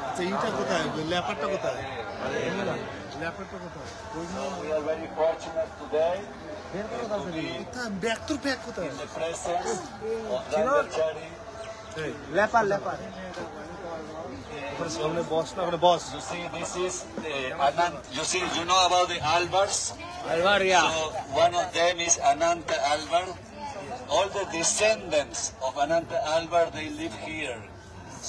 আচ্ছা এইটা কোথায় লেপারটা কোথায় লেপারটা কোথায় We are very fortunate today কোথায় ব্যাগ তোর ব্যাগ কোথায় in the presence of Brahmachari. লেপার লেপার সামনে বস না ওখানে বস You see, this is Anant. You see, you know about the Alvars? আলবার yeah So one of them is Ananta Alvar. All the descendants of Ananta Alvar, they live here.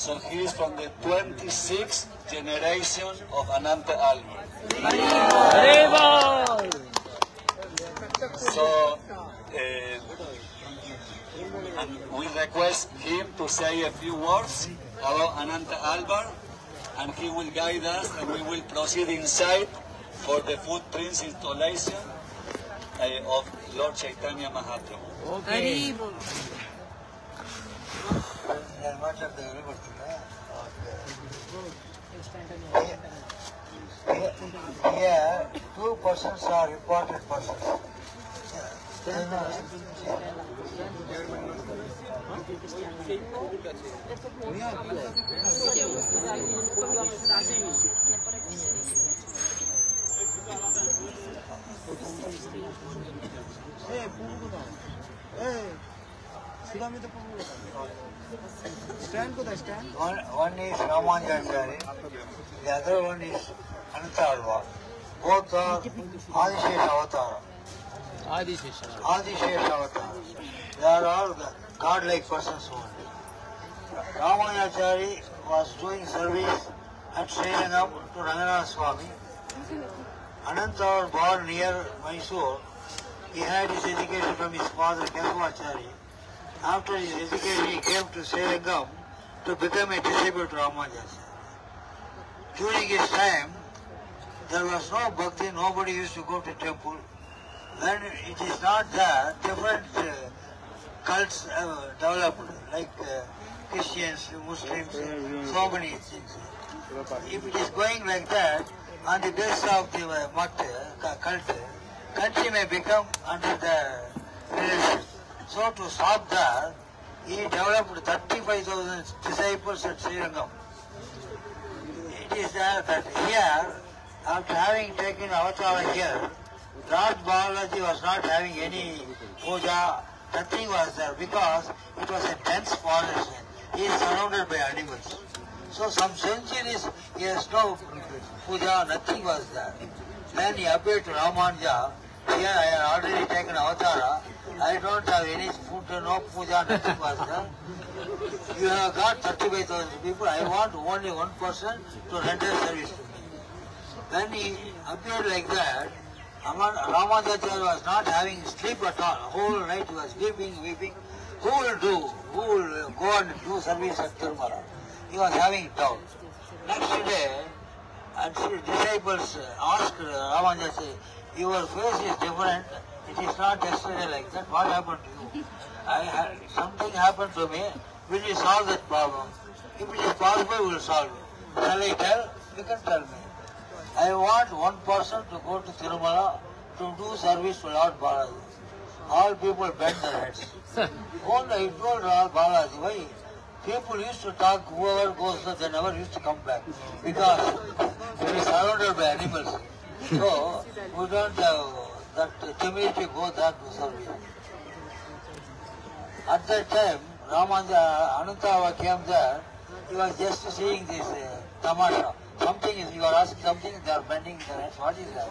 So he is from the 26th generation of Ananta Alvar. So and we request him to say a few words about Ananta Alvar, and he will guide us, and we will proceed inside for the footprints installation of Lord Chaitanya Mahaprabhu. Here, two persons are important persons. One is Ramanujacharya, the other one is Ananta Alvar. Both are Adishesha Avatara. Adishesha Avatara. They are all godlike persons only. Ramanujacharya was doing service at Srirangam to Ranganath Swami. Ananta was born near Mysore. He had his education from his father, Kelvacharya. After his education, he came to Srirangam to become a disciple to Ramanujacharya. During his time, there was no bhakti, nobody used to go to temple. When it is not there, different cults developed, like Christians, Muslims, so many things. If it is going like that, on the basis of the cult, country may become under the leadership. So to stop that, he developed 35,000 disciples at Srirangam. It is there that here, after having taken avatar here, Lord Balaji was not having any puja, nothing was there because it was a dense forest. He is surrounded by animals. So some centuries he has no puja, nothing was there. Then he appeared to Ramanuja, here I have already taken avatara, I don't have any food, no puja, nothing was there. You have got 35,000 people, I want only one person to render service to me. When he appeared like that, Ramanujacharya was not having sleep at all. Whole night he was weeping. Who will go and do service at Tirumala? He was having doubt. Next day, and his disciples asked Ramanujacharya, your face is different. It is not yesterday like that. What happened to you? Something happened to me. Will you solve that problem? If it is possible, we will solve it. Shall I tell? You can tell me. I want one person to go to Tirumala to do service to Lord Balaji. All people bend their heads. Only I told Lord Balaji, why? People used to talk, whoever goes there, they never used to come back. Because it is surrounded by animals. So, we don't have that temerity to go there to service. At that time, Ananta came there, he was just seeing this tamasha. Something is, you are asking something, they are bending their heads. What is that?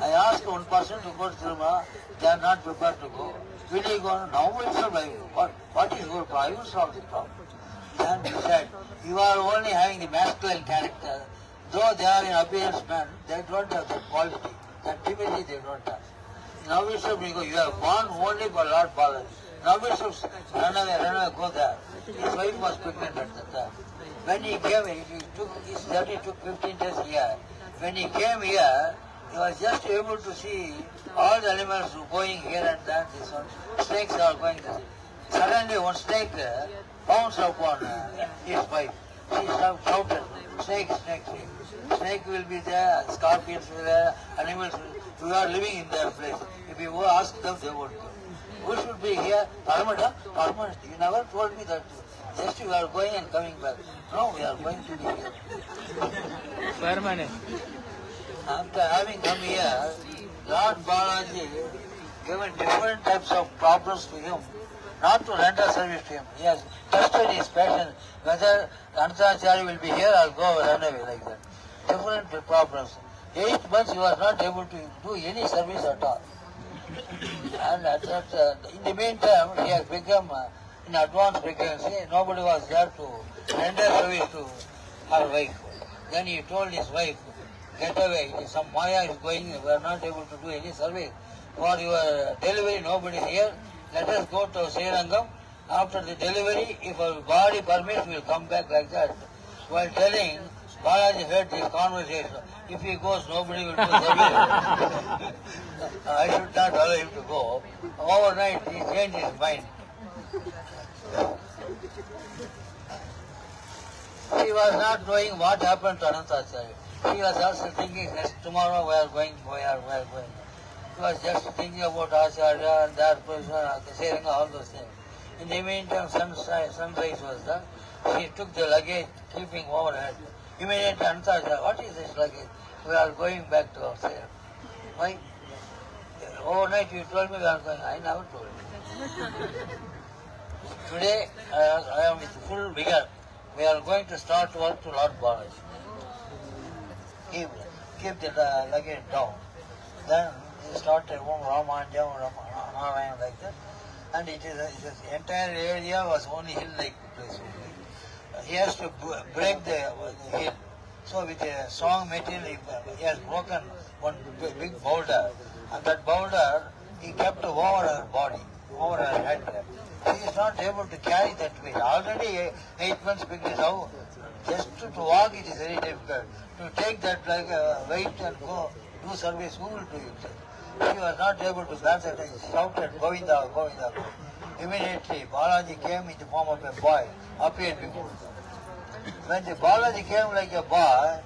I asked one person to go to Tirumala, they are not prepared to go. Will you go? Now itself, what is your problem? I will solve the problem. Then he said, you are only having the masculine character. Though they are in appearance men, they don't have that quality, that dignity they don't have. Now itself, you are born only for Lord Balaji. Now itself, run away, go there. His wife was pregnant at that time. When he came, his journey took 15 days here. When he came here, he was just able to see all the animals going here and there. This one, snakes are going there. Suddenly one snake pounced upon his wife. She shouted, snake, snake, snake. Snake will be there, scorpions will be there, animals will be. We are living in their place. If you ask them, they won't go. Who should be here? Parmada? You never told me that. Just you are going and coming back. No, we are going to be here. Permanent. After having come here, Lord Balaji given different types of problems to him, not to render service to him. He has tested his patience, whether Anantacharya will be here or go run away like that. Different problems. 8 months he was not able to do any service at all. And in the meantime, he has become in advanced pregnancy. Nobody was there to render service to her wife. Then he told his wife, get away, some Maya is going, we are not able to do any service. For your delivery, nobody is here. Let us go to Srirangam. After the delivery, if our body permits, we will come back like that. While telling, Balaji heard this conversation. If he goes, nobody will do service. I should not allow him to go. Overnight, he changed his mind. He was not knowing what happened to Anantacharya. He was also thinking, next tomorrow we are going. He was just thinking about Acharya and that person, sharing all those things. In the meantime, sunrise was there. He took the luggage, keeping overhead. Immediately Anantacharya, what is this luggage? We are going back to our sale. Why? Overnight you told me we are going. I never told you. Today I am with full vigor. We are going to start work to Lord Balaji. Keep the luggage down. Then he started Om Ramanjam, Ramanayam like that. And it is entire area was only hill-like place. He has to break the hill. So with a strong material, he has broken one big boulder. And that boulder, he kept over her body, over her head. He is not able to carry that weight. Already 8 months pregnant now. Just to walk it is very difficult. To take that like weight and go do service, who will do it? He was not able to balance it. He shouted, Govinda, Govinda. Immediately Balaji came in the form of a boy, appeared before him. When the Balaji came like a boy,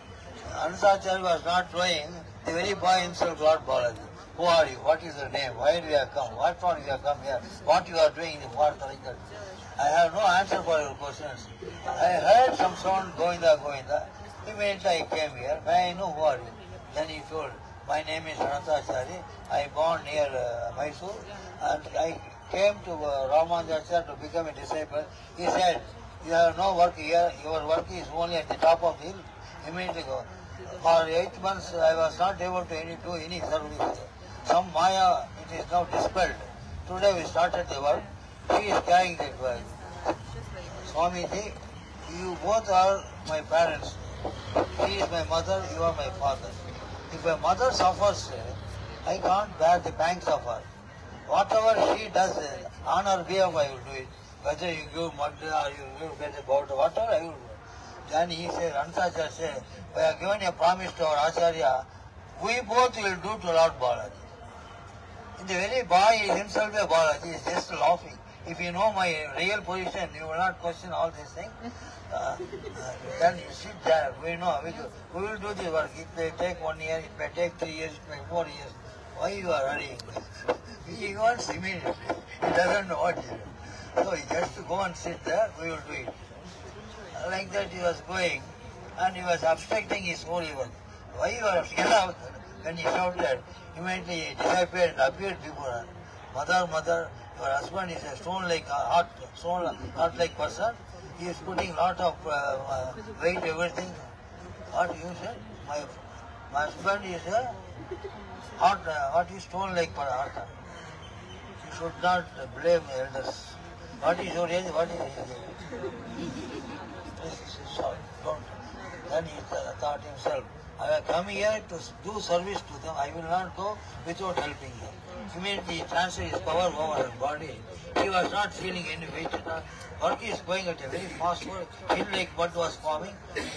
Anantacharya was not knowing, the very boy himself, Lord Balaji. Who are you? What is your name? Why do you have come? What for you have come here? What you are doing in the forest like that? I have no answer for your questions. I heard some sound, Govinda, Govinda. Immediately I came here. May I know who are you? Then he told, my name is Anantacharya. I born near Mysore and I came to Ramanujacharya to become a disciple. He said, you have no work here. Your work is only at the top of the hill. Immediately go. For 8 months I was not able to do any service. Some Maya, it is now dispelled. Today we started the work. He is carrying that work. Swamiji, you both are my parents. He is my mother, you are my father. If my mother suffers, I can't bear the pangs of her. Whatever she does, on her behalf I will do it. Whether you give mud or you get a bottle, whatever I will do. Then he said, Anantacharya said, we have given a promise to our Acharya, we both will do to Lord Balaji. In the very boy is himself a Balaji, he is just laughing. If you know my real position, you will not question all these things. Then you sit there, we know, we will do the work. It may take 1 year, it may take 3 years, it may 4 years. Why you are hurrying? He wants immediately. He doesn't know what he is. So he just to go and sit there, we will do it. Like that he was going, and he was obstructing his holy work. Why you are scared? When he shouted, immediately he disappeared and appeared before her. Mother, mother, your husband is a stone-like, heart-like person. He is putting lot of weight, everything. What you said? My husband is a heart, stone-like heart. You should not blame elders. What is your age? What is his age? Sorry, don't. Then he thought himself, I have come here to do service to them. I will not go without helping them. Immediately he transferred his power over his body. He was not feeling any weight at all. Work is going at a very fast work. Hill-like mud was forming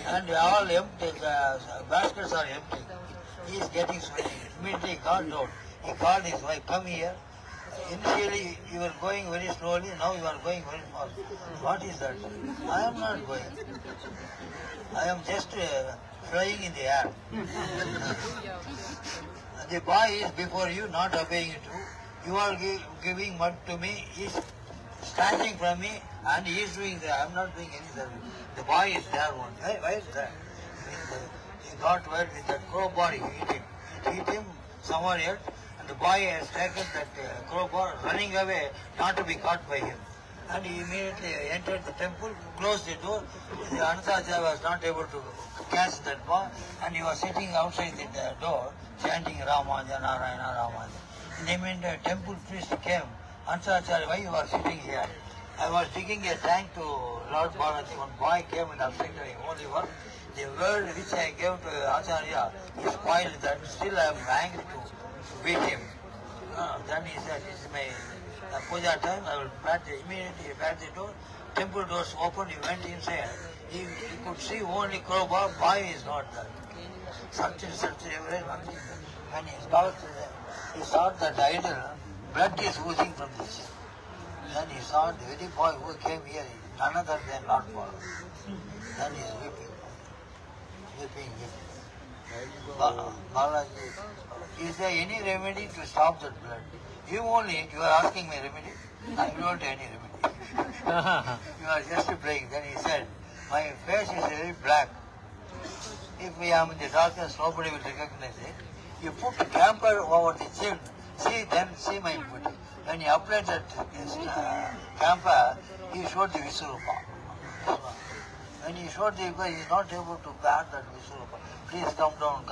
and all empty, the baskets are empty. He is getting sweaty. Immediately he called out. He called his wife, come here. Initially you were going very slowly, now you are going very fast. What is that? I am not going. I am just flying in the air. The boy is before you, not obeying you. You are giving mud to me. He is snatching from me And he is doing that. I'm not doing any service. The boy is there one. Hey, why is that? He got wet with that crowbar. He hit him somewhere else. And the boy has taken that crowbar, running away, not to be caught by him. And he immediately entered the temple, closed the door. The Anantacharya was not able to catch that ball, and he was sitting outside the door, chanting Ramanuja, Narayana, Ramanuja. And the minute the temple priest came, Anantacharya, why you are sitting here? I was digging a tank to Lord Balaji. One boy came and obstructed him. Only one. The word which I gave to Acharya, he spoiled that. Still I am angry to beat him. Then he said, this is my puja time, I will bat the, immediately he bat the door. Temple doors opened, he went inside. He could see only crowbar, boy is not there. Search, everyone. When he saw that idol, blood is oozing from the chin. Then he saw the very boy who came here, none other than Lord Balaji. Then he is weeping. Balaji, is there any remedy to stop that blood? You only, you are asking me remedy. I don't have any remedy. You are just praying. Then he said, my face is very black. If we are in the darkness, nobody will recognize it. You put a camphor over the chin, see my body. When he applied that camphor, he showed the Visurupa. When he showed the Visurupa, he is not able to bear that Visurupa. Please come down.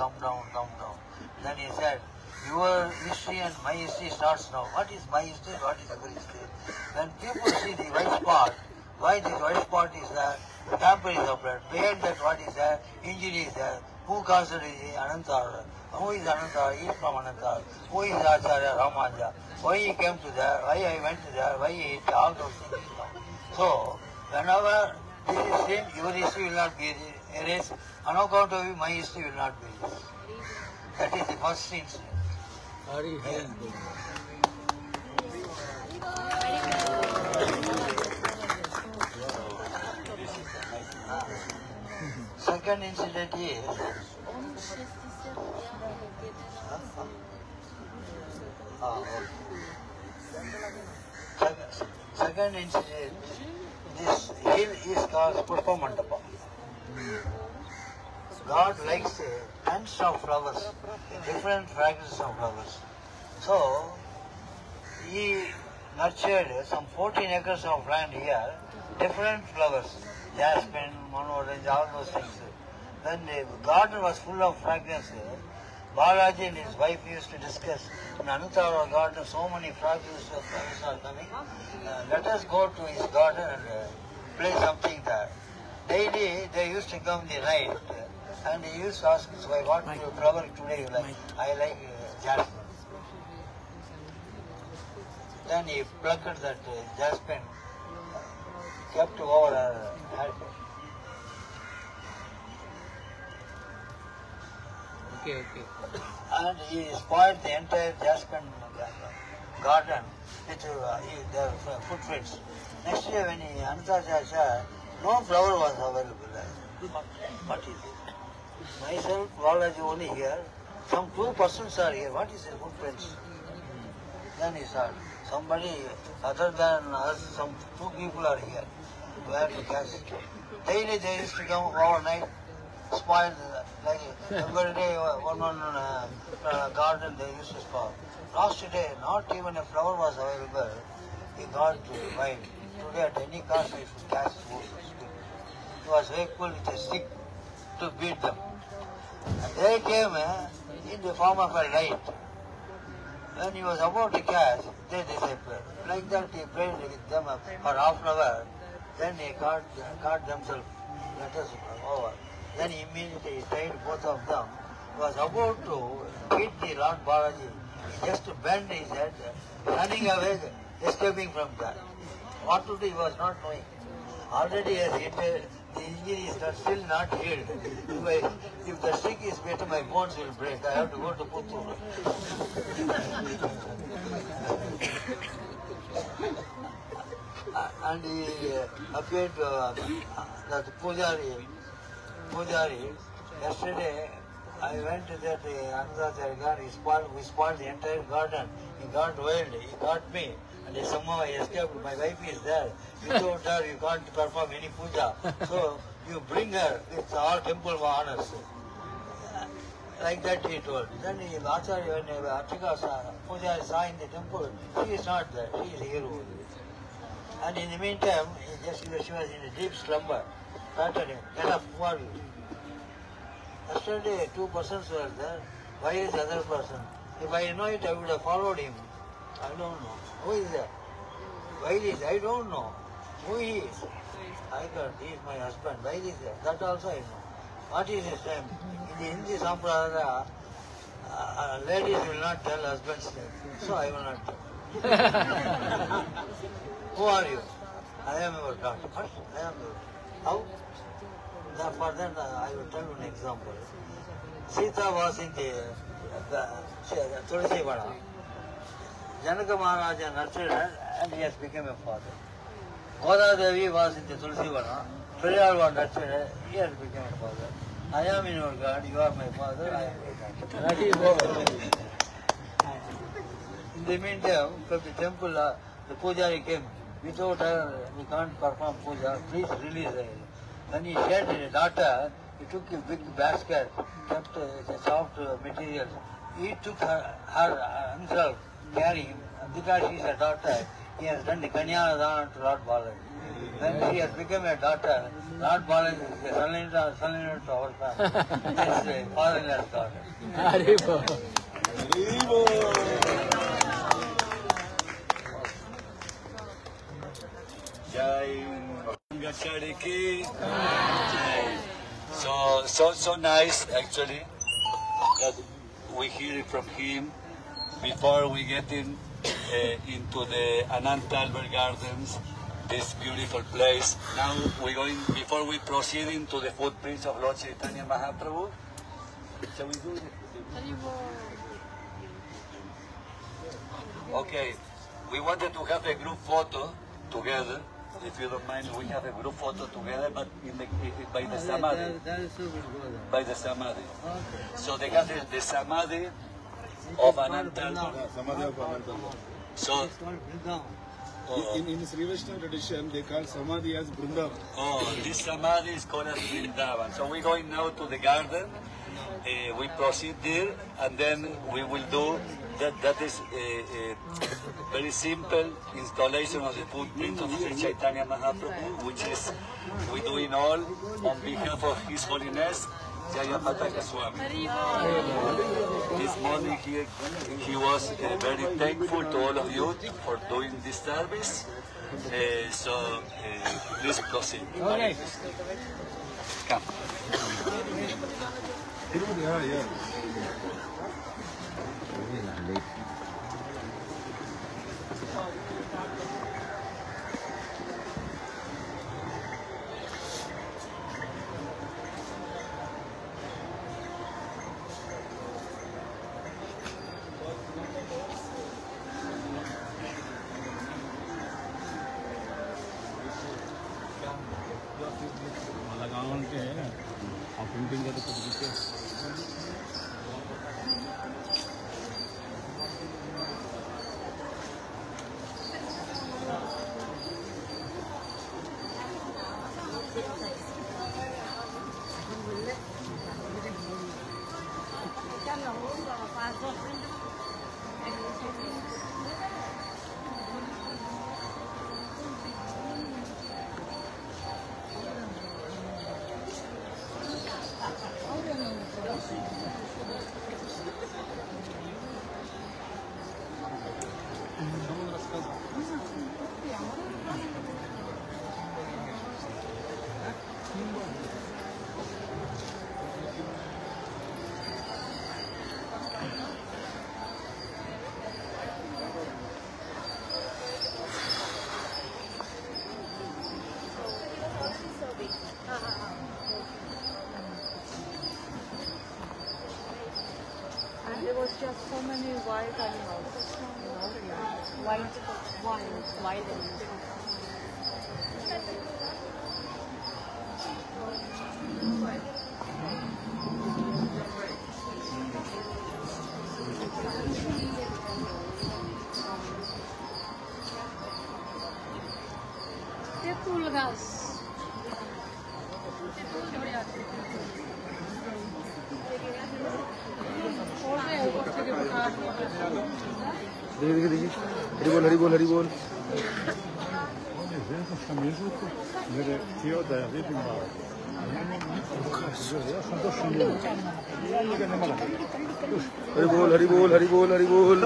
Then he said, your history and my history starts now. What is my history? What is your history? When people see the white spot, why this white spot is there? Camphor is applied. Behind that, what is there? Injury is there. Who caused it? Anantara. Who is Anantara? He is from Anantara. Who is Acharya Ramanuja? Why he came to there? Why I went to there? Why he did all those things? So, whenever this is seen, your history will not be erased. On account of you, my history will not be erased. That is the first incident. Second incident is second incident, this hill is called Pushpa Mandapa. God likes tons of flowers, different fragrances of flowers. So, he nurtured some 14 acres of land here, different flowers, jasmine, mono-orange, all those things. When the garden was full of fragrances, Balaji and his wife used to discuss, in Anantara garden so many fragrances of flowers are coming, let us go to his garden and play something there. Daily they used to come in the night and he used to ask his wife, what flower today you like? I like jasmine. Then he plucked that jasmine, kept over her head. Okay. And he spoiled the entire jasmine garden with their footprints. Next year when he Anantacharya said, no flower was available. What is it? Myself, Balaji only here. Some 2 persons are here. What is the footprints? Then he said, somebody other than us, some 2 people are here. Where to catch it? Daily they used to come overnight, spoil, like every day one garden they used to spoil. Last day, not even a flower was available. He got to wild. Today at any cost we should catch those people. He was very cool with a stick to beat them. And they came in the form of a light. When he was about to catch, they disappeared. Like that he played with them for half an hour. Then he caught themselves. Let us over. Then immediately he tied both of them. He was about to hit the Lord Balaji. He just bent his head, running away, escaping from that. What to do he was not knowing. Already he has hit the injury is still not healed. If the stick is better, my bones will break. I have to go to Puttur. And he appeared to that Pujari. Yesterday I went to that Anantacharya garden. We spoiled the entire garden. he got wild, he got me, and somehow I escaped. My wife is there. Without her, you can't perform any puja. So you bring her with all temple honors. Like that he told. Then Acharya, when Archika Puja saw in the temple, she is not there, she is here only. And in the meantime, she was in a deep slumber. Started him, get up, who are you? Yesterday, 2 persons were there. Why is the other person? If I know it, I would have followed him. I don't know. Who is that? Why is I don't know. Who he is? I got, he is my husband. Why is that? That also I know. What is his name? In the Hindi Sampradaya, ladies will not tell husband's name. So I will not tell. Who are you? I am your daughter. What? I am your How? For that, I will tell you an example. Sita was in the Tulsi Vana. Janaka Maharaja nurtured her and he has become a father. Goda Devi was in the Tulsi Vana. Priyal was nurtured her, he has become a father. I am in your God, you are my father, I am your God. In the meantime, from the temple, the pujari came. Without her, we can't perform puja. Please release her. When he shed a daughter, he took a big basket, kept the soft material. He took her himself, carrying, because she is a daughter, he has done the Kanyadana to Lord Balaji. Then she has become a daughter. Lord Balaji is the son-in-law to our family. Yes, father-in-law's daughter. Haribo. Jai Gachariki. So nice actually that we hear it from him before we get into the Ananta Albert Gardens, this beautiful place. Now we're going, before we proceed into the footprints of Lord Chaitanya Mahaprabhu, shall we do it? Okay, we wanted to have a group photo together. If you don't mind, we have a group photo together, but by the Samadhi. By the Samadhi. Okay. So they have the Samadhi of Ananta. Samadhi of Ananta. So, It's called Vrindavan. In Sri Vaishnava tradition, they call Samadhi as Vrindavan. this Samadhi is called as Vrindavan. So we're going now to the garden. We proceed there, and then we will do that is a very simple installation of the footprint of Sri Chaitanya Mahaprabhu, which is we do in all on behalf of His Holiness Jayapataka Swami. This morning he was very thankful to all of you for doing this service. So please proceed. Okay. Come. Yeah. लगावन के है ना आप printing का तो कुछ दिखे And there was just so many wild animals, you know, wild animals. देखिए देखिए हरी बोल हरी बोल हरी बोल हरी बोल हरी बोल हरी बोल हरी बोल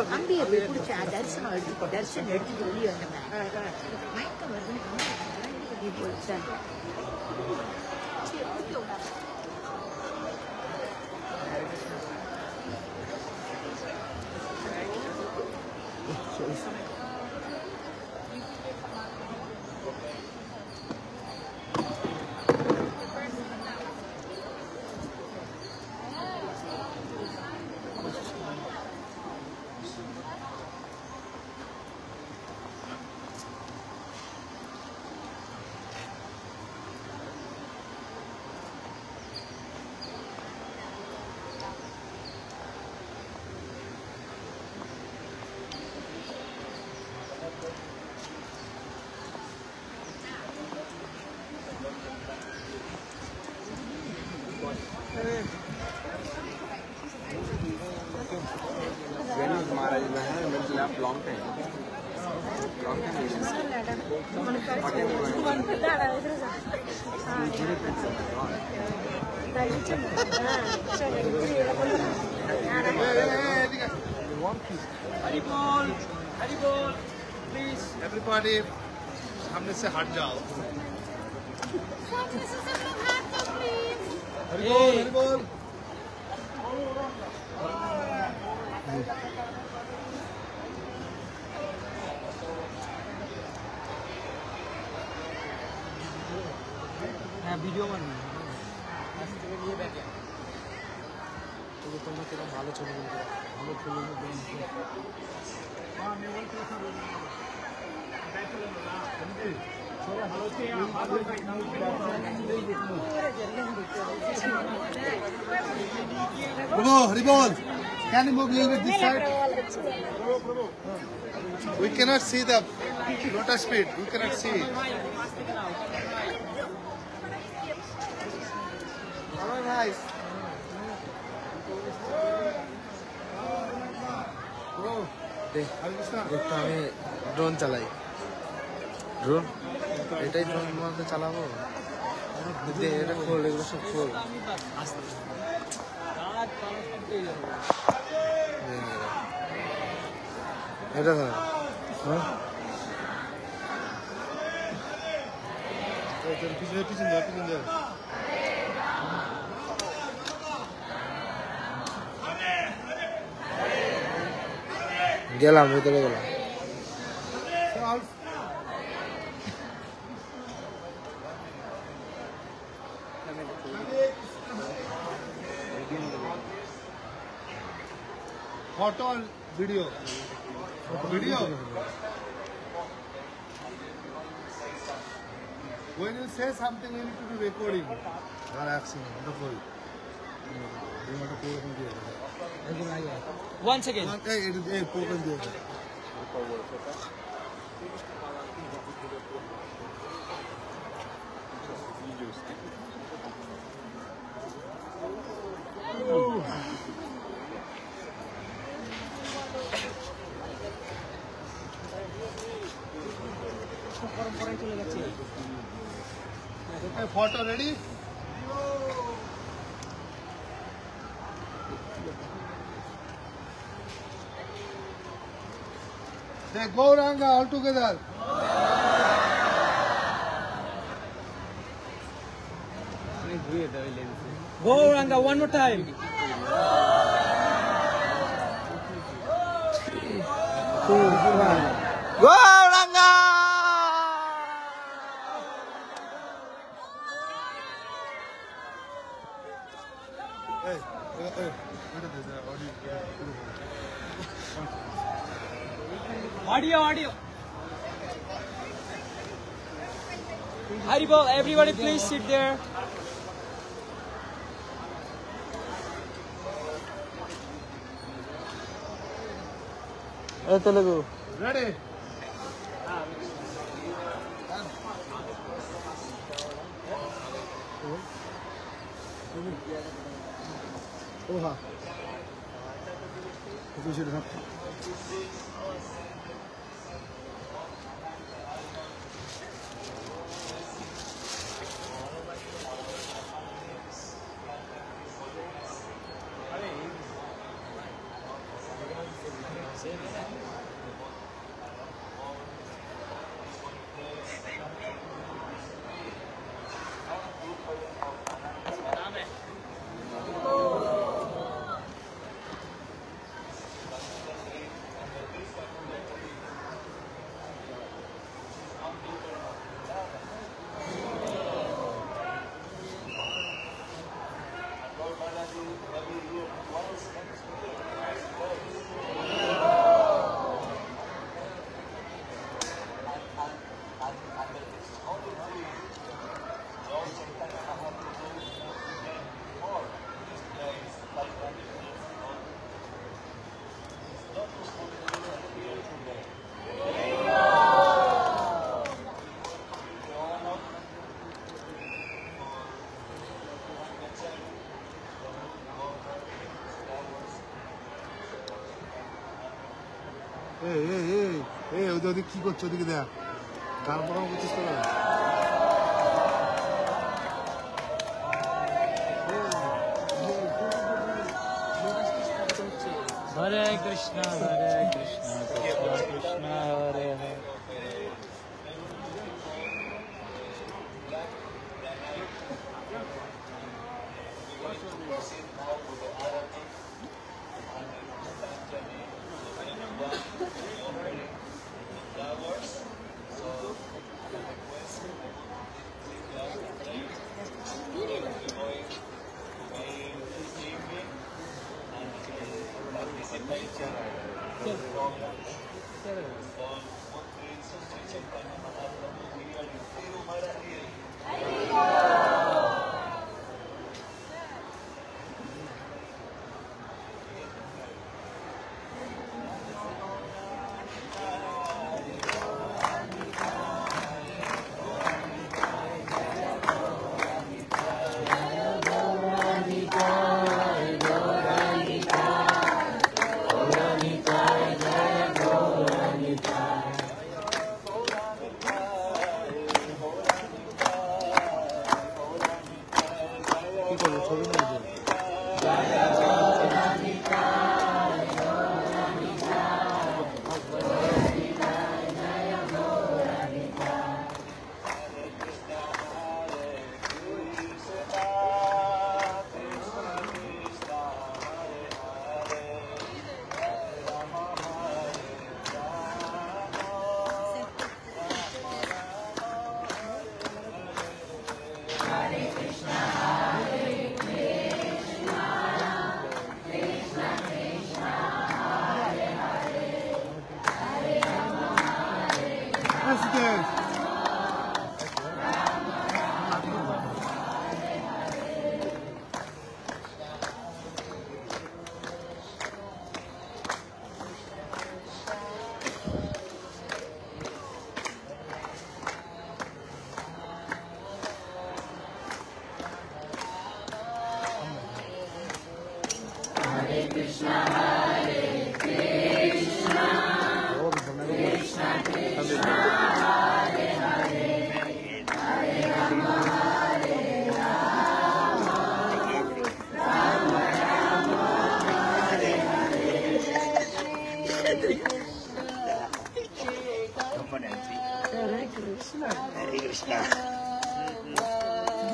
Please. Everybody, सामने से हट जाओ. हरी बोल हरी बोल. ভিডিও বানাই নিয়ে ব্যাগে তো তোমরা কেমন ভালো ছবি তুলতে ভালো ছবি Prabhu, Hari Bol, can you move a little bit this side? We cannot see the lotus feet. We cannot see. Very nice. Bro, দেখতে আমি ড্রোন চালাই ড্রোন এটাই ড্রোন মধ্যে চালাবো এটা খোল এগুলো সব খোল এটা ধর হ্যাঁ পিছনে পিছনে গেলাম ভিতরে গেলাম Photo or video? Video. When you say something, you need to be recording. Or action. Once again. Okay, photo ready? Say go Ranga all together. Go Ranga one more time. Go Ranga. Audio. Haribol, everybody please sit there. Telugu. Ready? Oha. ওদিকে কি করছো ওদিকে দেখ গান programme করছিস তোরা হরে Krishna Krishna Krishna Hare Hare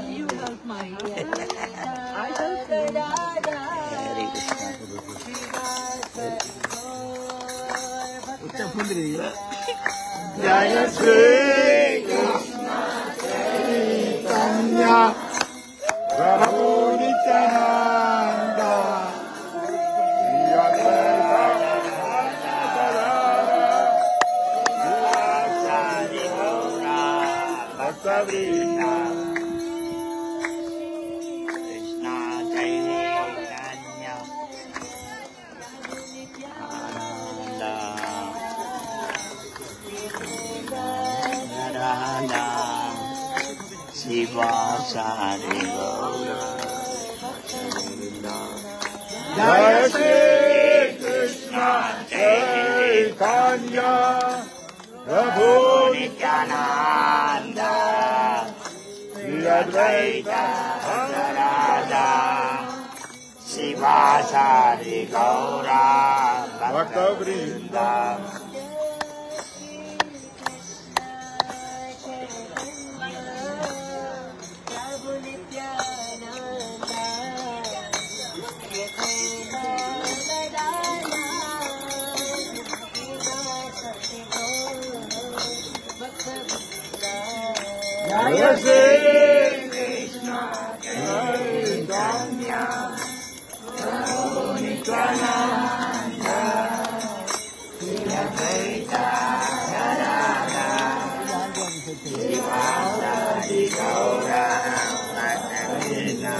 You help my I help you. Jaya Shri Krishna Chaitanya Prabhu Nityananda Jaya Shri Krishna Chaitanya Prabhu Nityananda, Shri Advaita Radha, Sivasari Gaura, Bhakta Vrinda Jaya Shri Krishna Chaitanya Prabhu Nityananda Shri Advaita Radha Sivasari Gaura Bhakta Vrinda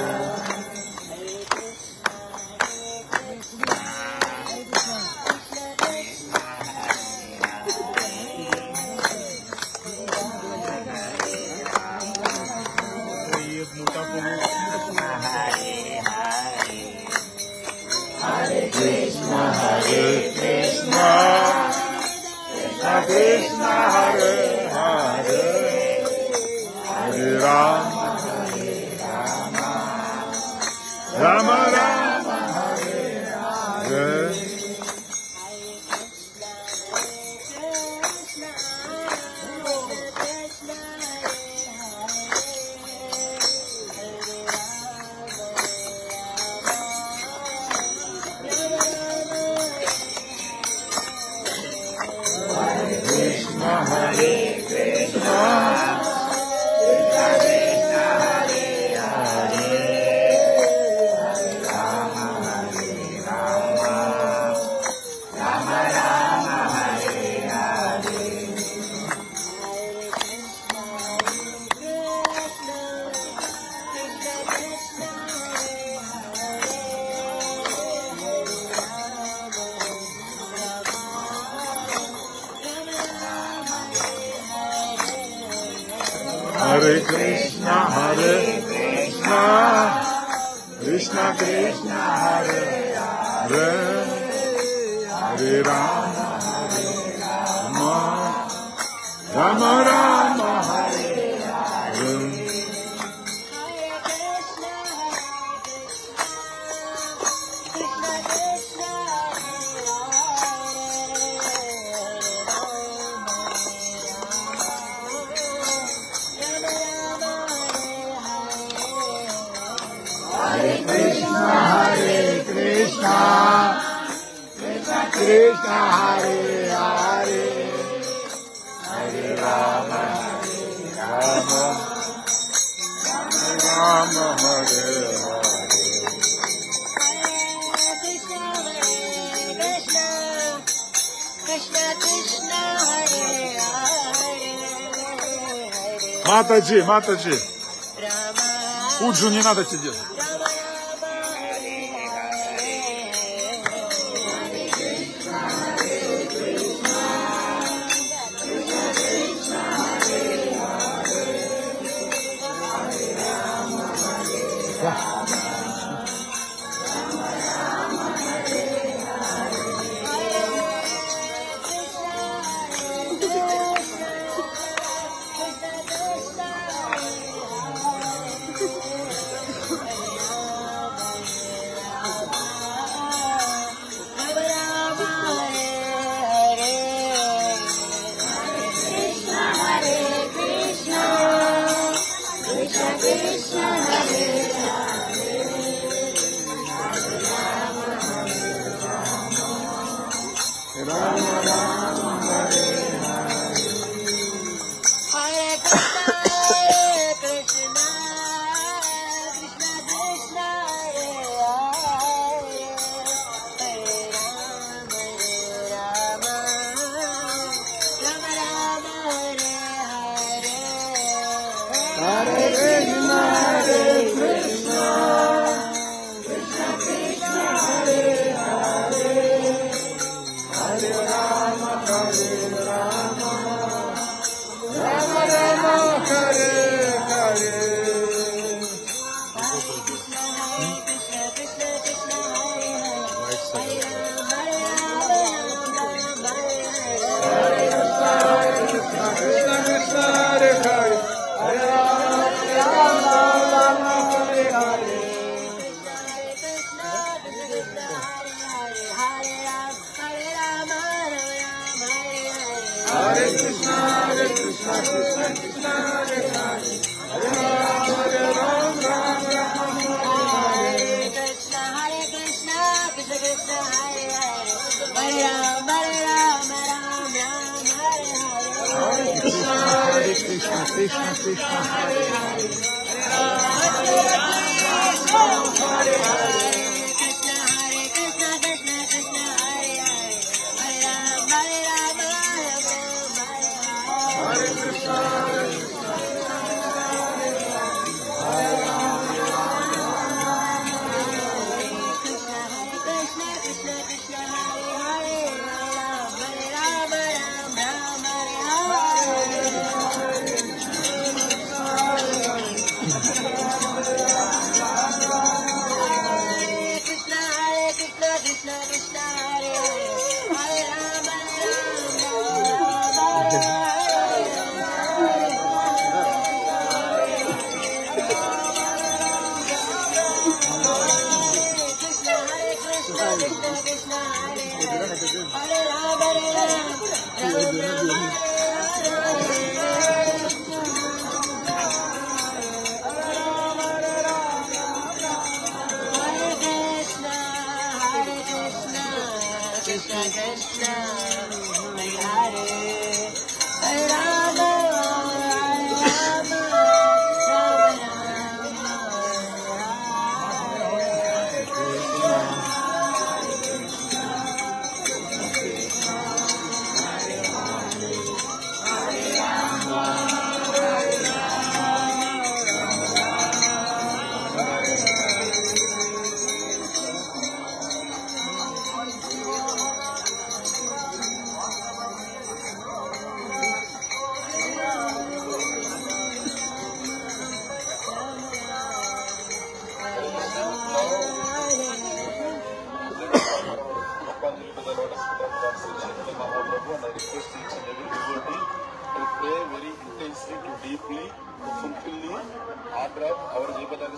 Krishna Krishna Krishna Hare Hare Hare Rama Rama Rama Hare Hare Krishna Hare Krishna Krishna Krishna Hare Hare Hare Rama Hare Rama Rama Rama Hare Hare Hare Krishna Krishna Krishna Hare Hare Hare Rama Rama Rama Hare Hare Hare Krishna Krishna Krishna Hare Hare Hare Rama Rama Rama Hare Hare Krishna Krishna Hare Hare Матаджи, Матаджи, Rama Пуджу не надо тебе делать.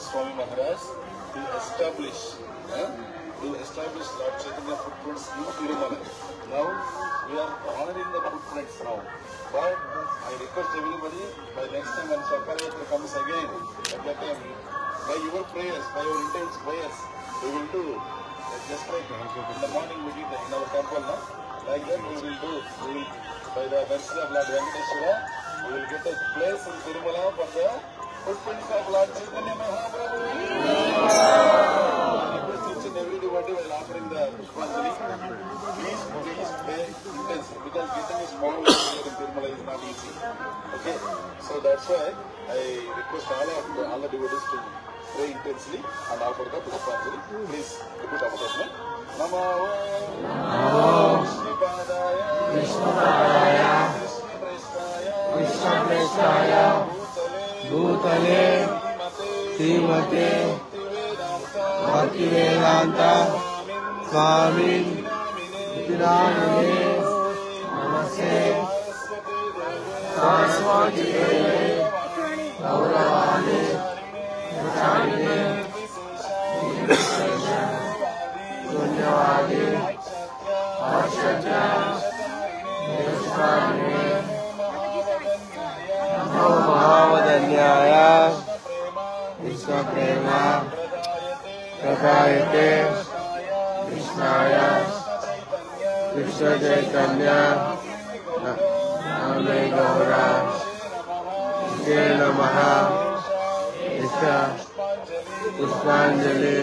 Swami Maharaj to establish Lord Chaitanya footprints in Tirumala. Now we are honoring the footprints now. But I request everybody by next time when Shakarayatra comes again, at that time, by your prayers, by your intense prayers, we will do just like in the morning we did in our temple, no? Like that we will do. We will, by the mercy of Lord Venkateshwara, we will get a place in Tirumala for the footprints of Lord Chaitanya Mahaprabhu. I request each and everybody while offering the Pushpanjali, please pray intensely because getting a small here in Tirumala is not easy. Okay, so that's why I request all the devotees to pray intensely and offer the Pushpanjali. Please repeat after me. Namo Vishnupadaya Krishnaprestaya Bhutale Srimate Bhaktivedanta Swami Namine Namaste Saraswati Deve Gauravani Pracharine Sunyavadi Ashadya Nirusharine Mahavadanyaya Krishna Prema Prabhayate Krishnaya Krishna Chaitanya Name Gaura Nitya Namaha Isha Pushpanjali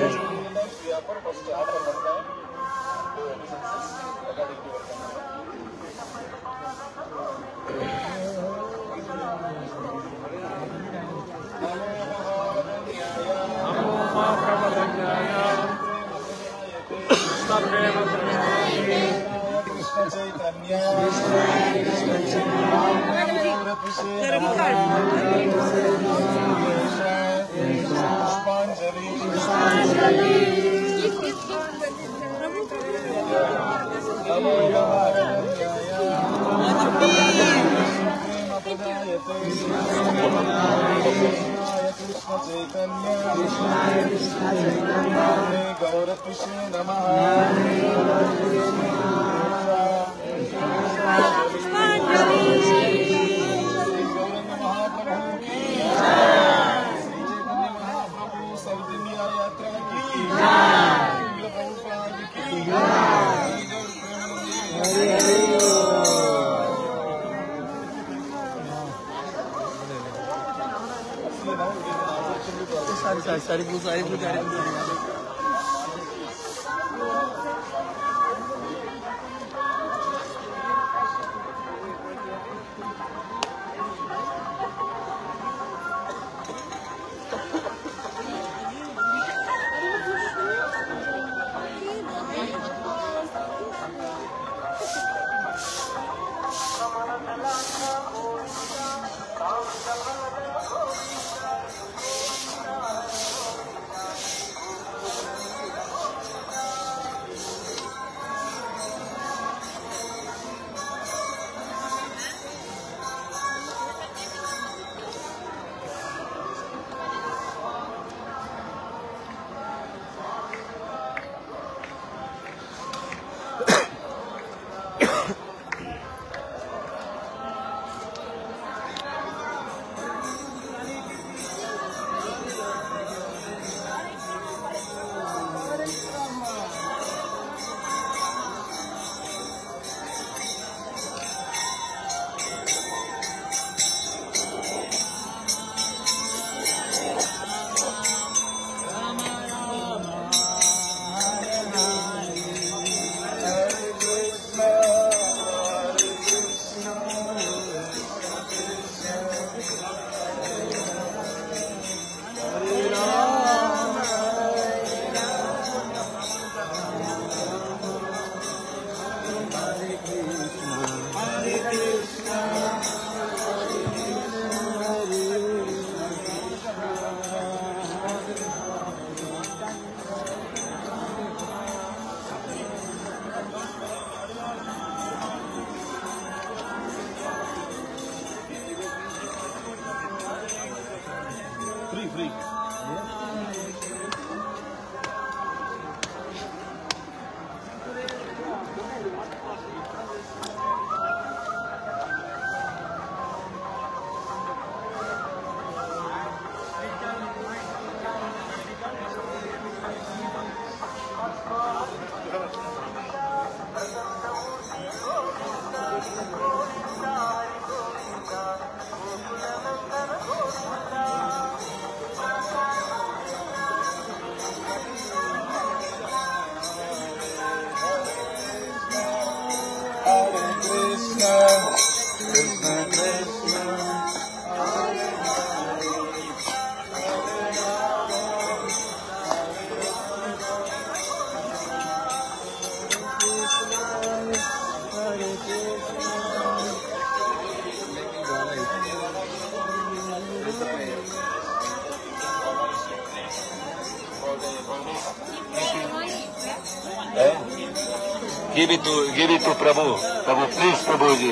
Give it to Prabhu. Prabhu, please, Prabhuji.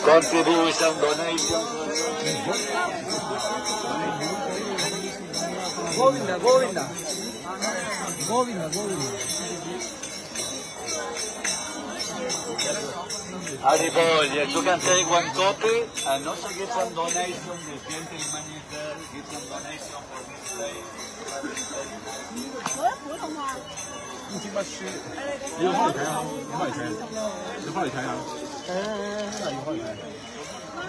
Contribute with some donations. Govinda, Govinda. Govinda, Govinda. Haribol, yes, you can take one copy and also get some donation. The gentleman is there. Give some donation for this day. 你今把吃，有话语权啊，有话语权，有话语权啊。有话语权。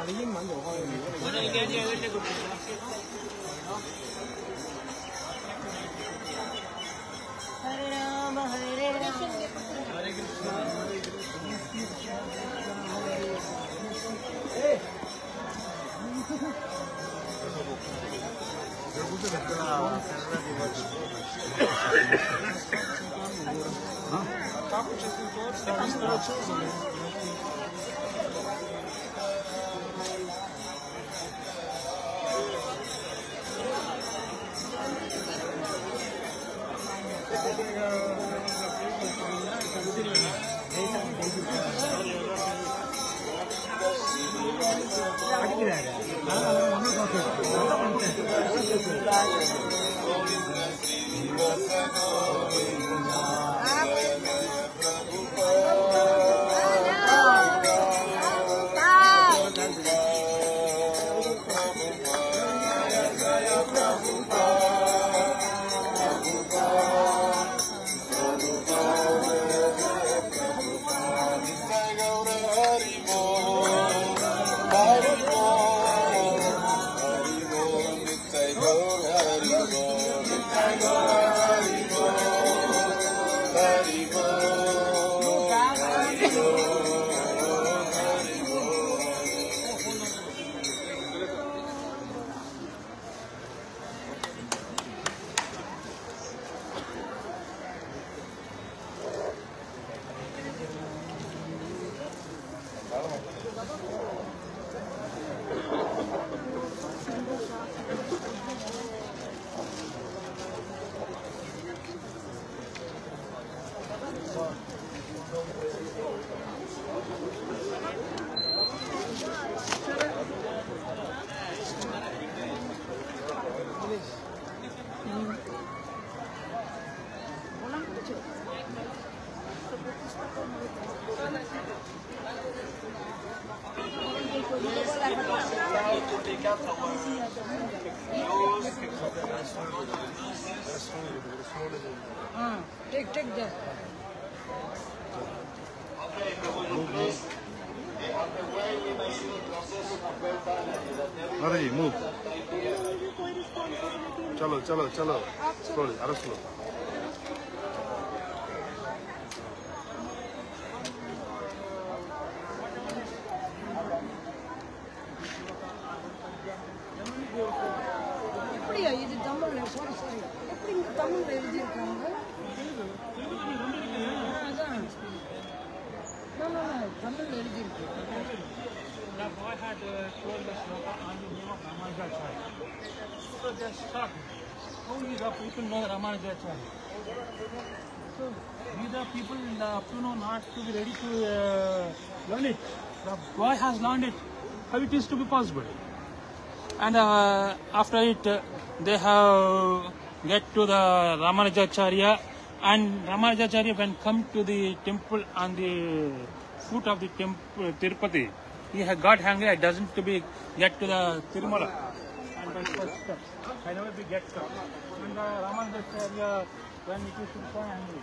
你英文有话语权。Hare Rama, Hare Rama, Hare Krishna, Hare Take that. Okay, please. On the way, we may see the process of Beltane. माता जी move चलो चलो चलो slowly आरो slow எப்படியா இது தமிழ்ல sorry எப்படி தமிழ்ல எழுதி இருக்காங்க தமிழ்ல எழுதி இருக்கு The boy had told the sloka on the name of Ramanujacharya. So they shocked. How is the people know Ramanujacharya? So these are people up to know not to be ready to learn it. The boy has learned it. How it is to be possible? And after it, they have get to the Ramanujacharya, and Ramanujacharya when come to the temple on the foot of the temple Tirupati, he had got hungry. It doesn't to be get to the Tirumala, and then first step. I never be get stuck. And Ramanujacharya when it is so angry.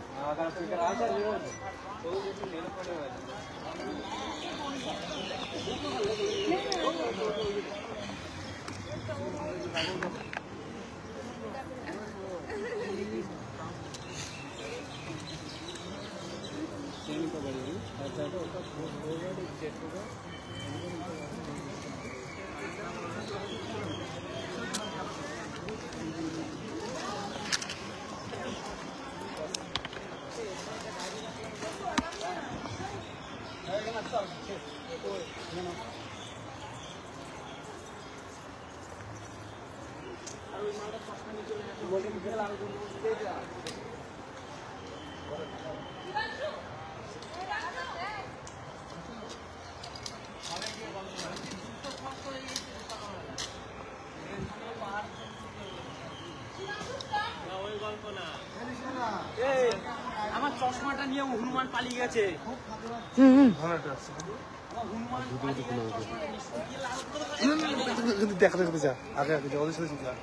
আমার চশমাটা নিয়ে হনুমান পালিয়ে গেছে দেখা দেখতে যা আগে আগে ওদের সাথে যা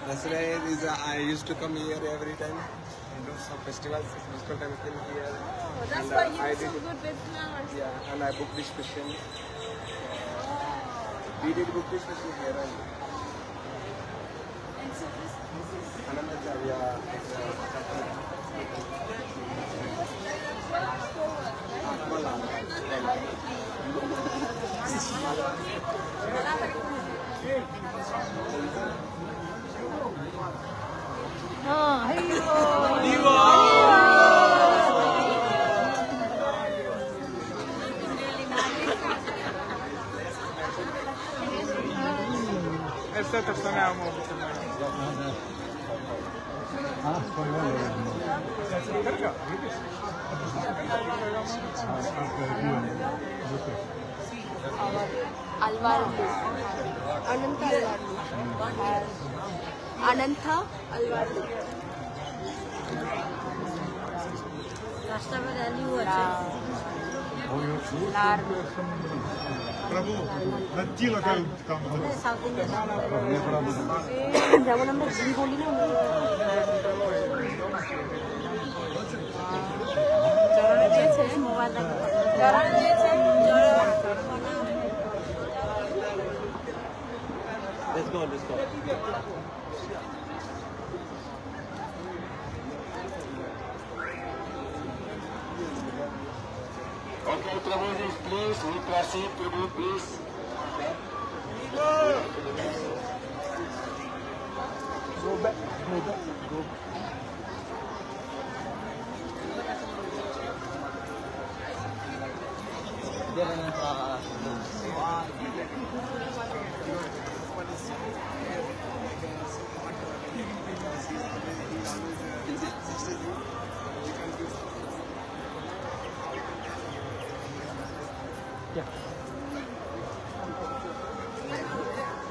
Dasra is I used to come here every time and do some festivals, musical temple here. That's and, why I you're so did- good with flowers. Yeah, and I booked this special. We did book this special here only. And so this is Anandacharya is Esta persona amo. Alvarlu. Ananta Alvarlu. Ananta Alvarlu. রাস্তাটা value আছে লার प्रभु नच्ची लगा काम যেমন আমরা জি বলি না জড়ানো দিয়েছে মোবাইল জড়ানো দিয়েছে Let's go. Okay, Prabhu, please, we proceed, Prabhu, please. Go back.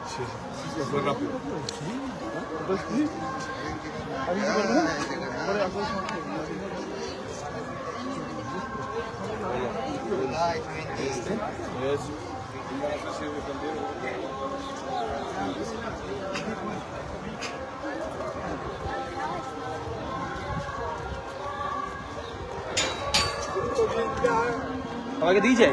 Sí, fue rápido. Entonces, sí. ¿Has visto por qué? Yes. আমাকে দিয়েছে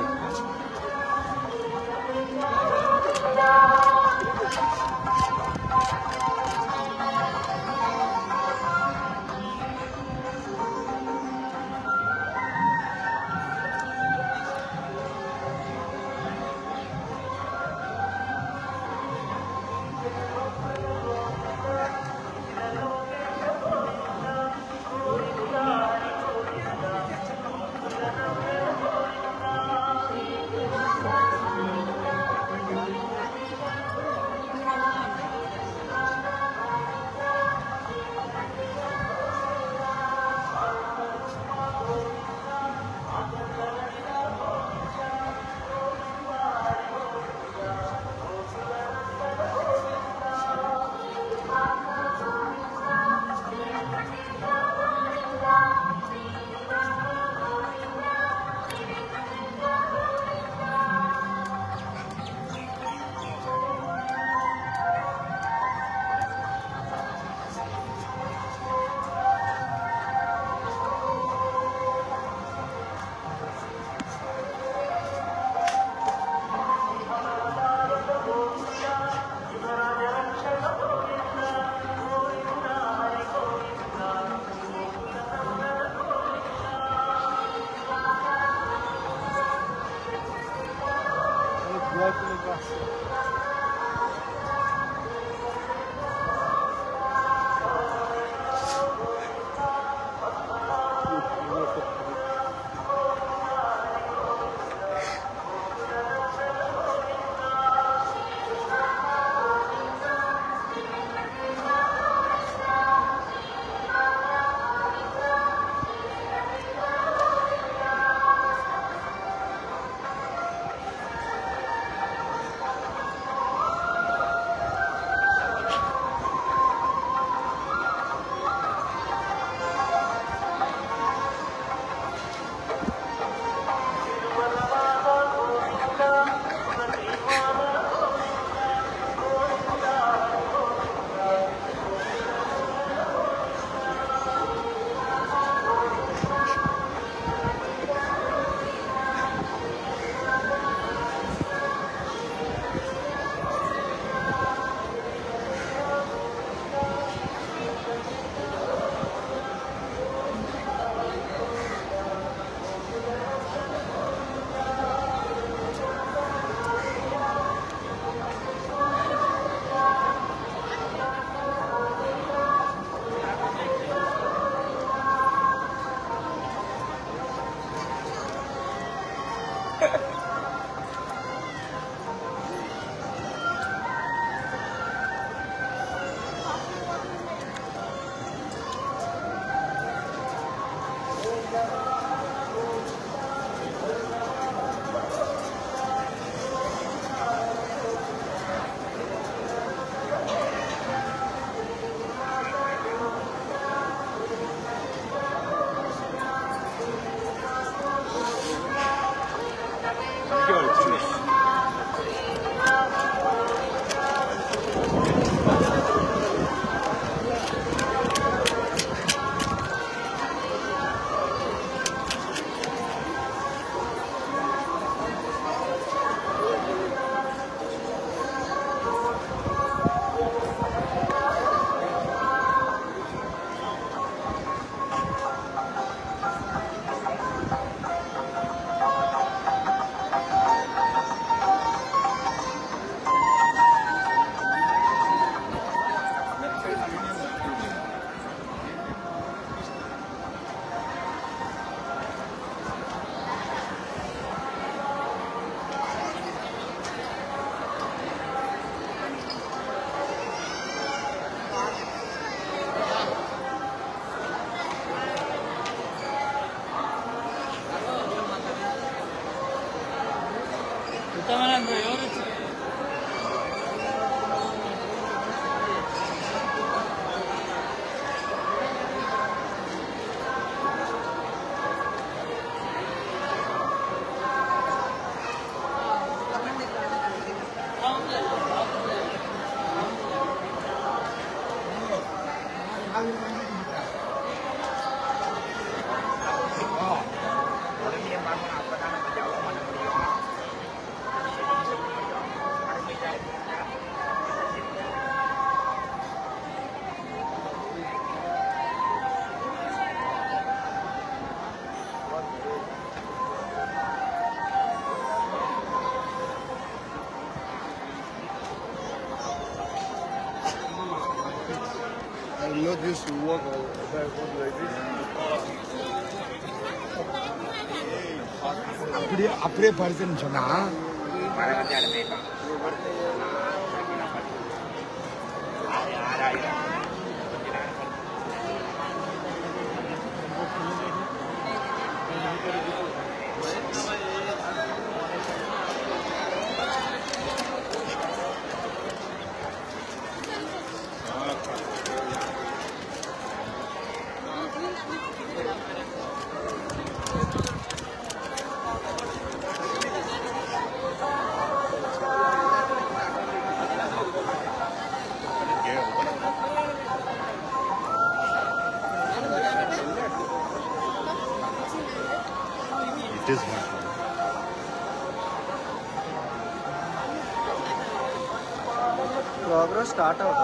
I'm not used to walk barefoot like this. அப்படியே படுத்துன்னு சொன்னா It is my fault. Progress start out.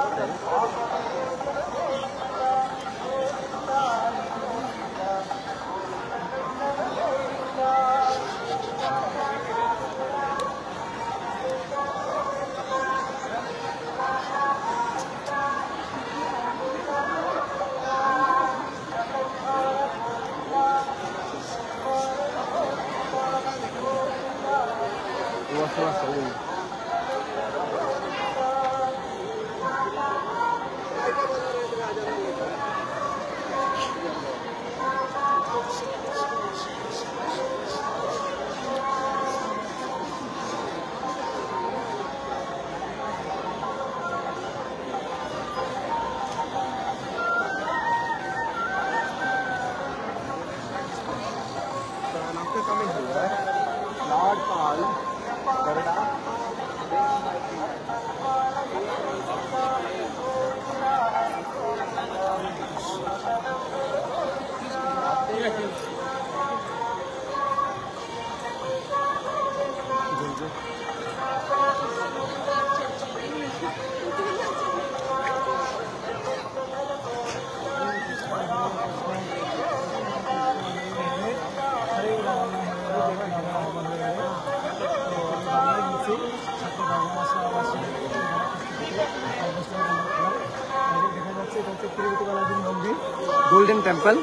Golden temple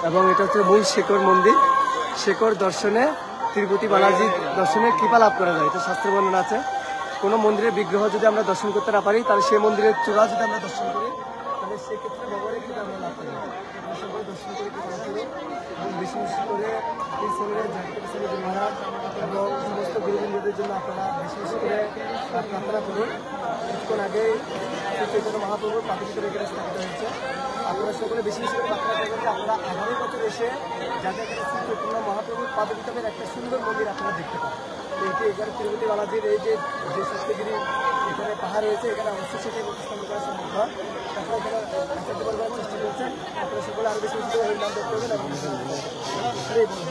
এবং এটা হচ্ছে মূল শেখর মন্দির। শেখর দর্শনে তিরুপতি বালাজি দর্শনে কৃপা লাভ করা যায়, এটা শাস্ত্র বর্ণনা আছে। কোনো মন্দিরের বিগ্রহ যদি আমরা দর্শন করতে না পারি, তাহলে সেই মন্দিরের চূড়া যদি আমরা দর্শন করি, তাহলে সেক্ষেত্রে ভগবানের কৃপা আমরা লাভ করি। আমরা সকলে দর্শন করে কৃপা লাভ করি এবং বেশি বেশি করে এই চ্যানেলের জাতীয় মহারাজ এবং সমস্ত গুরুবৃন্দদের জন্য আপনারা বেশি বেশি করে প্রার্থনা করুন। কিছুক্ষণ আগে চৈতন্য মহাপ্রভুর পাদুকা এখানে স্থাপিত হয়েছে। আপনারা সকলে বেশি বেশি করে প্রার্থনা করবেন যে আপনারা আগামী বছর এসে যাদের চৈতন্য মহাপ্রভুর পাদুকার একটা সুন্দর মন্দির আপনারা দেখতে পান। এটি এখানে তিরুপতি বালাজির এই যে সপ্তগিরি এখানে পাহাড় রয়েছে, এখানে অবশ্যই সেটি প্রতিষ্ঠান করা সম্ভব হয়। তারপরে এখানে আচার্য বর্গের চেষ্টা করছেন। আপনারা সকলে আরও বেশি বেশি করে হরিনাম দেখতে পাবেন এবং হরে বল।